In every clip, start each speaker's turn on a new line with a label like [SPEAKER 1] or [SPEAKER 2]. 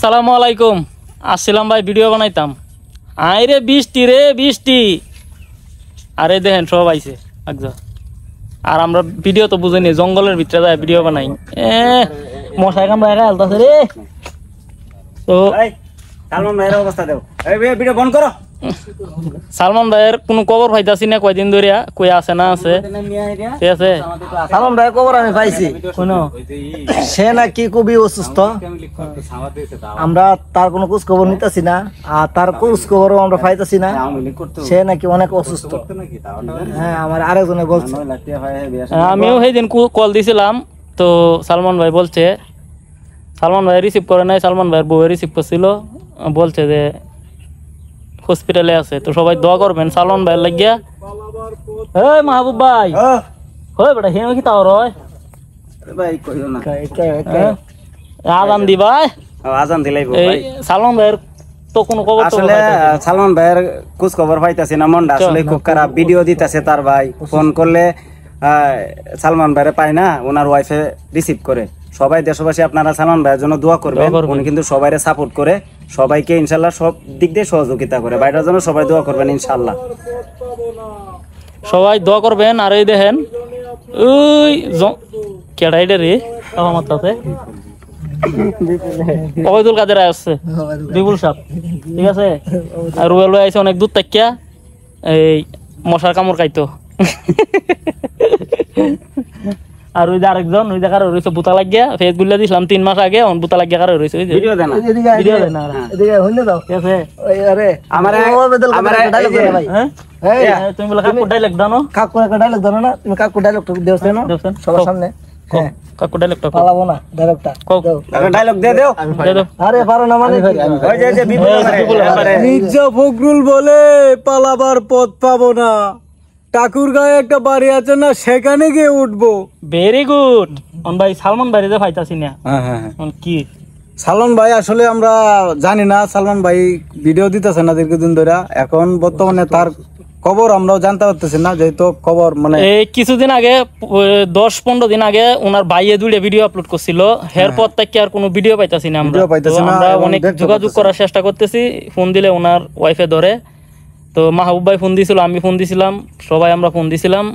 [SPEAKER 1] আসসালামু আলাইকুম। আসছিলাম ভাই ভিডিও বানাইতাম, আই রে বৃষ্টি। আরে দেখেন সব আইছে একজন। আর আমরা ভিডিও তো বুঝিনি, জঙ্গলের ভিতরে যায় ভিডিও বানাই। মশাই কামড়ায় আলতাছে রে। তো
[SPEAKER 2] সালমান ভাইয়ের অবস্থা দেও, এই ভিডিও বন্ধ করো।
[SPEAKER 1] সালমান ভাইয়ের কোনো খবর পাইতাছি না কয়দিন ধরিয়া, কই আছে না আছে। ঠিক আছে,
[SPEAKER 3] সালমান ভাইয়ের খবর আমি পাইছি, সে নাকি খুবই অসুস্থ। আমরা তার কোনো খোঁজ খবর নিতেছি না, আর তার খোঁজ খবরও আমরা পাইতেছি না। সে নাকি অনেক অসুস্থ। হ্যাঁ, আমার আরেকজনে বলছে।
[SPEAKER 1] আমিও সেইদিন কল দিছিলাম, তো সালমান ভাই বলছে, সালমান ভাই রিসিভ করে নাই, সালমান ভাইয়ের বউ রিসিভ করছিল, বলছে যে হসপিটালে আছে। তো সবাই দোয়া করবেন সালমান ভাইয়ের লাগিয়া। এই মাহবুব ভাই, হয় বেটা হেন কি তাও রয়
[SPEAKER 2] ভাই কইও না,
[SPEAKER 1] আজান দি ভাই,
[SPEAKER 2] আজান দিলাই ভাই।
[SPEAKER 1] এই সালমান ভাইয়ের তো কোনো খবর
[SPEAKER 2] আসলে সালমান ভাইয়ের খোঁজ খবর পাইতাছি না, মনটা আসলে খুব খারাপ। ভিডিও দিতেছে তার ভাই, ফোন করলে সালমান ভাইরে পায় না, ওনার ওয়াইফে রিসিভ করে। সবাই দেশবাসী আপনারা সালমান ভাইয়ের জন্য দোয়া করবেন। উনি কিন্তু সবাইরে সাপোর্ট করে, সবাইকে ইনশাল্লাহ সব দিক দিয়ে সহযোগিতা করে। ভাইটার জন্য সবাই দোয়া করবেন ইনশাল্লাহ,
[SPEAKER 1] সবাই দোয়া করবেন। আর এই দেখেন ওই কেডাইডে রে আমার সাথে অবৈদুল কাদের আসছে, বিপুল সাপ। ঠিক আছে, আর রুয়েল আইসে অনেক দূর তাকিয়া, এই মশার কামড় খাইতো। আর ওই যে আরেকজন ওই জায়গায় রয়েছে বুতা লাগিয়া, ফেস গুলা দিছিলাম 3 মাস আগে, বুতা লাগিয়া কারো রয়েছে।
[SPEAKER 2] ভিডিও দেন না,
[SPEAKER 1] ভিডিও দেন না,
[SPEAKER 3] এদিকে হইলে দাও।
[SPEAKER 1] ঠিক আছে,
[SPEAKER 3] ওই আরে
[SPEAKER 2] আমার
[SPEAKER 3] ডায়লগ দাও ভাই।
[SPEAKER 1] হ্যাঁ তুমি বলে কাকু ডাইলগ দাও না,
[SPEAKER 3] কাকু একটা ডায়লগ দাও না, তুমি কাকু ডায়লগটা দেওছেন না সবার সামনে। হ্যাঁ,
[SPEAKER 1] কাকু ডাইলগটা
[SPEAKER 3] পালাবো না, ডায়লগটা
[SPEAKER 2] ডায়লগ দিয়ে দাও।
[SPEAKER 3] আরে পারো না মানে
[SPEAKER 2] ওই যে বিপুল
[SPEAKER 4] মির্জা ফখরুল বলে পালাবার পথ পাবো না, টাকুর গায়ে একটা বাড়ি আছে না, সেখানে গিয়ে উঠবো।
[SPEAKER 1] Very good. ভাই সালমান ভাই যে পাইতাছি না।
[SPEAKER 4] হ্যাঁ,
[SPEAKER 1] কি
[SPEAKER 4] সালমান ভাই আসলে আমরা জানি না, সালমান ভাই ভিডিও দিতেছে না দীর্ঘদিন ধরে। এখন বর্তমানে তার খবর আমরাও জানতে পারতেছি না, যেহেতু খবর মানে
[SPEAKER 1] এই কিছুদিন আগে 10-15 দিন আগে ওনার ভাইয়ে 2টা ভিডিও আপলোড করছিল, এরপর থেকে আর কোনো ভিডিও পাইতাছি না আমরা। আমরা অনেক যোগাযোগ করার চেষ্টা করতেছি, ফোন দিলে ওনার ওয়াইফে ধরে। তো মাহবুব ভাই ফোন দিছিল, আমি ফোন দিছিলাম, সবাই আমরা ফোন দিছিলাম।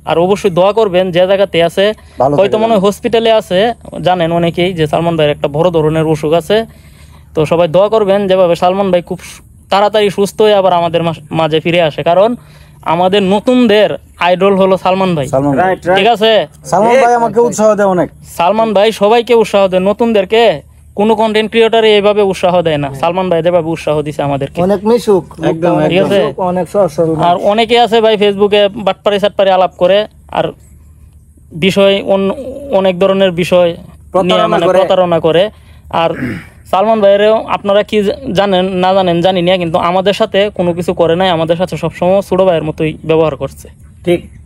[SPEAKER 1] আর অবশ্যই দোয়া করবেন, যে জায়গাতে আছে, হয়তো মনে হয় হসপিটালে আছে, জানেন অনেকেই যে সালমান ভাইয়ের একটা বড় ধরনের অসুখ আছে। তো সবাই দোয়া করবেন যেভাবে সালমান ভাই খুব তাড়াতাড়ি সুস্থ হয়ে আবার আমাদের মাঝে ফিরে আসে, কারণ আমাদের নতুনদের আইডল হলো সালমান ভাই। ঠিক আছে,
[SPEAKER 4] সালমান ভাই আমাকে উৎসাহ দেয় অনেক।
[SPEAKER 1] সালমান ভাই সবাইকে উৎসাহ দেয়, নতুনদেরকে কোন কন্টেন্ট ক্রিয়েটরে এইভাবে উৎসাহ দেয় না। সালমান ভাই যেভাবে উৎসাহ দিছে আমাদেরকে,
[SPEAKER 3] অনেক মিশুক একদম,
[SPEAKER 1] ঠিক আছে।
[SPEAKER 3] অনেক সরল। আর
[SPEAKER 1] অনেকে আছে ভাই ফেসবুকে বাটপারি সাটপারি আলাপ করে, আর বিষয় অনেক ধরনের বিষয় মানে প্রতারণা করে। আর সালমান ভাইয়েরও আপনারা কি জানেন না জানেন জানি না, কিন্তু আমাদের সাথে কোনো কিছু করে নাই, আমাদের সাথে সবসময় ছোট ভাইয়ের মতোই ব্যবহার করছে।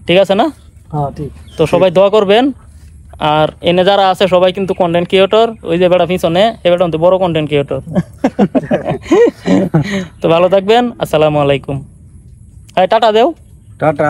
[SPEAKER 1] ঠিক আছে না?
[SPEAKER 3] হ্যাঁ ঠিক।
[SPEAKER 1] তো সবাই দোয়া করবেন। আর এনে যারা আছে সবাই কিন্তু কন্টেন্ট ক্রিয়েটর, ওই যে বেড়া পিছনে এবার বড় কন্টেন্ট ক্রিয়েটর। তো ভালো থাকবেন, আসসালামু আলাইকুম। টাটা দেও,
[SPEAKER 4] টাটা।